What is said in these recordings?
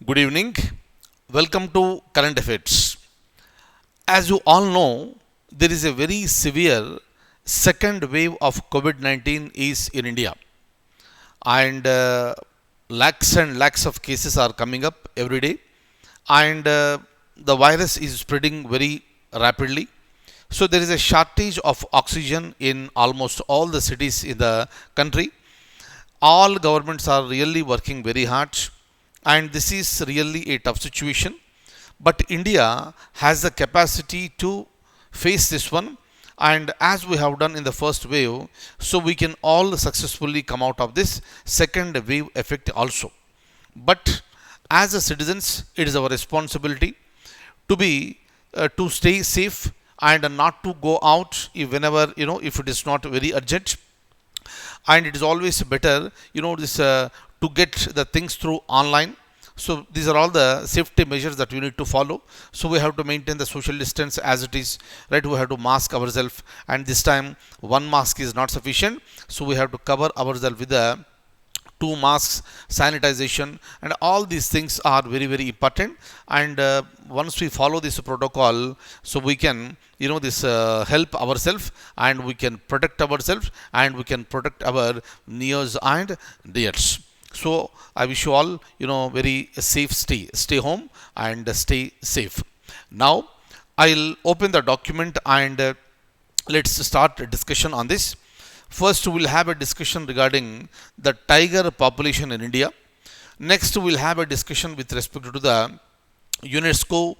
Good evening. Welcome to Current Affairs. As you all know, there is a very severe second wave of COVID 19 is in India, and lakhs and lakhs of cases are coming up every day, and the virus is spreading very rapidly. So there is a shortage of oxygen in almost all the cities in the country. All governments are really working very hard, and this is really a tough situation, but India has the capacity to face this one, and as we have done in the first wave, so we can all successfully come out of this second wave effect also. But as a citizens, it is our responsibility to be to stay safe and not to go out if whenever if it is not very urgent. And it is always better this to get the things through online. So these are all the safety measures that we need to follow. So we have to maintain the social distance as it is, right? We have to mask ourselves, and this time one mask is not sufficient, so we have to cover ourselves with the two masks, sanitization, and all these things are very very important. And once we follow this protocol, so we can this help ourselves, and we can protect ourselves, and we can protect our nears and dears. So I wish you all very safe stay home and stay safe. Now I'll open the document, and let's start a discussion on this. First, we'll have a discussion regarding the tiger population in India. Next, we'll have a discussion with respect to the UNESCO,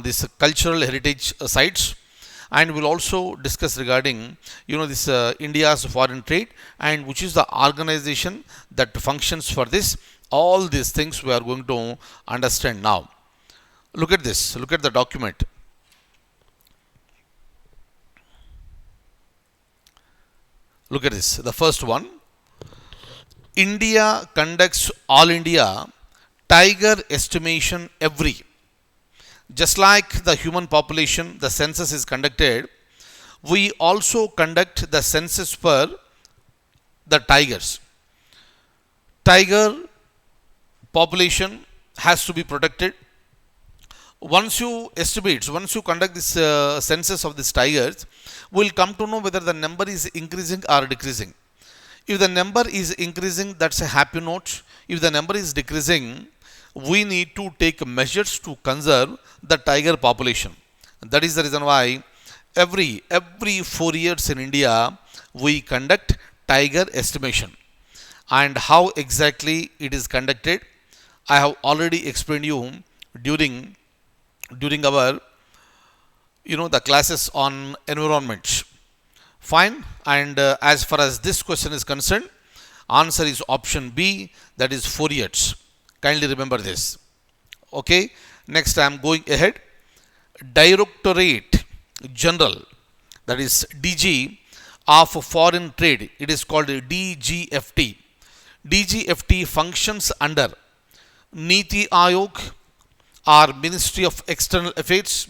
this cultural heritage sites, and we'll also discuss regarding this India's foreign trade, and which is the organization that functions for this. All these things we are going to understand now. Look at this. Look at the document. Look at this. The first one. India conducts all India tiger estimation every. Just like the human population, the census is conducted, we also conduct the census for the tigers. Tiger population has to be protected. Once you estimate, once you conduct this census of these tigers, we'll come to know whether the number is increasing or decreasing. If the number is increasing, that's a happy note. If the number is decreasing, we need to take measures to conserve the tiger population. That is the reason why every 4 years in India we conduct tiger estimation. And how exactly it is conducted, I have already explained you during our the classes on environment. Fine. And as far as this question is concerned, answer is option B, that is 4 years. Kindly remember this. Okay. Next, I am going ahead. Directorate General, that is DG of Foreign Trade, it is called DGFT. DGFT functions under Niti Aayog, or Ministry of External Affairs,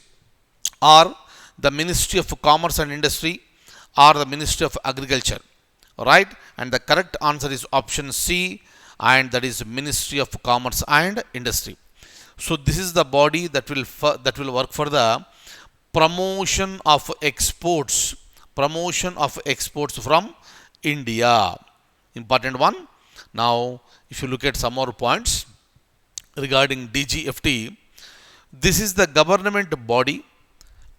or the Ministry of Commerce and Industry, or the Ministry of Agriculture, right? And the correct answer is option C, and that is Ministry of Commerce and Industry. So this is the body that will work for the promotion of exports from India. Important one. Now if you look at some more points regarding DGFT, this is the government body.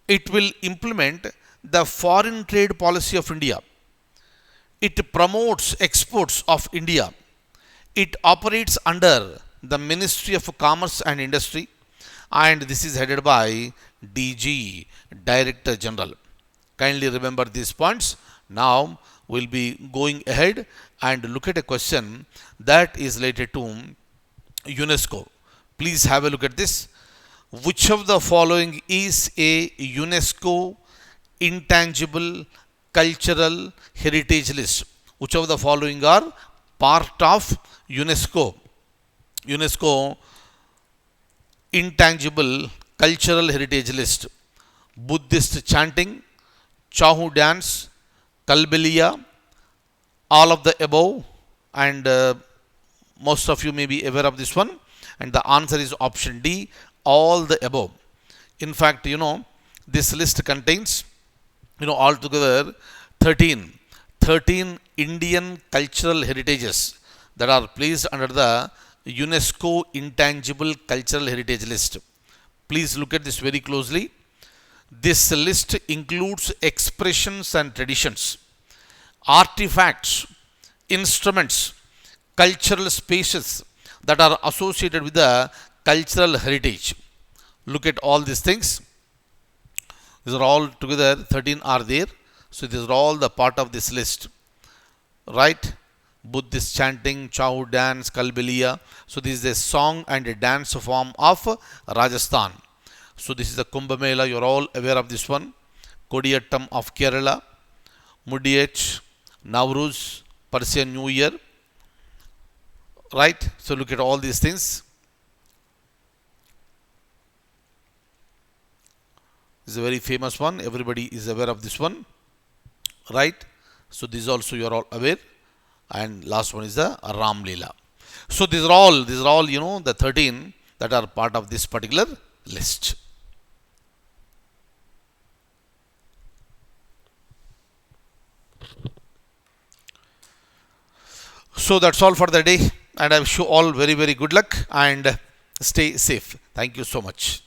It will implement the foreign trade policy of India. It promotes exports of India. It operates under the Ministry of Commerce and Industry, and this is headed by DG, Director General. Kindly remember these points. Now we'll be going ahead and look at a question that is related to UNESCO. Please have a look at this. Which of the following is a UNESCO intangible cultural heritage list? Which of the following are part of UNESCO intangible cultural heritage list? Buddhist chanting, Chahu dance, Kalbelia, all of the above, and most of you may be aware of this one, and the answer is option D, all the above. In fact, this list contains, altogether 13, 13 Indian cultural heritages that are placed under the UNESCO Intangible Cultural Heritage List. Please look at this very closely. This list includes expressions and traditions, artifacts, instruments, cultural spaces that are associated with the cultural heritage. Look at all these things. These are all together, 13 are there. So these are all the part of this list. Right? Buddhist chanting, Chow dance, Kalbeliya. So this is a song and a dance form of Rajasthan. So this is the Kumbh Mela. You are all aware of this one. Kodiyattam of Kerala. Mudiyach, Navruz, Persian New Year. Right? So look at all these things. This is a very famous one. Everybody is aware of this one. Right? So this also you are all aware. And last one is the Ram Leela. So these are all, the 13 that are part of this particular list. So that's all for the day, and I wish you all very, very good luck and stay safe. Thank you so much.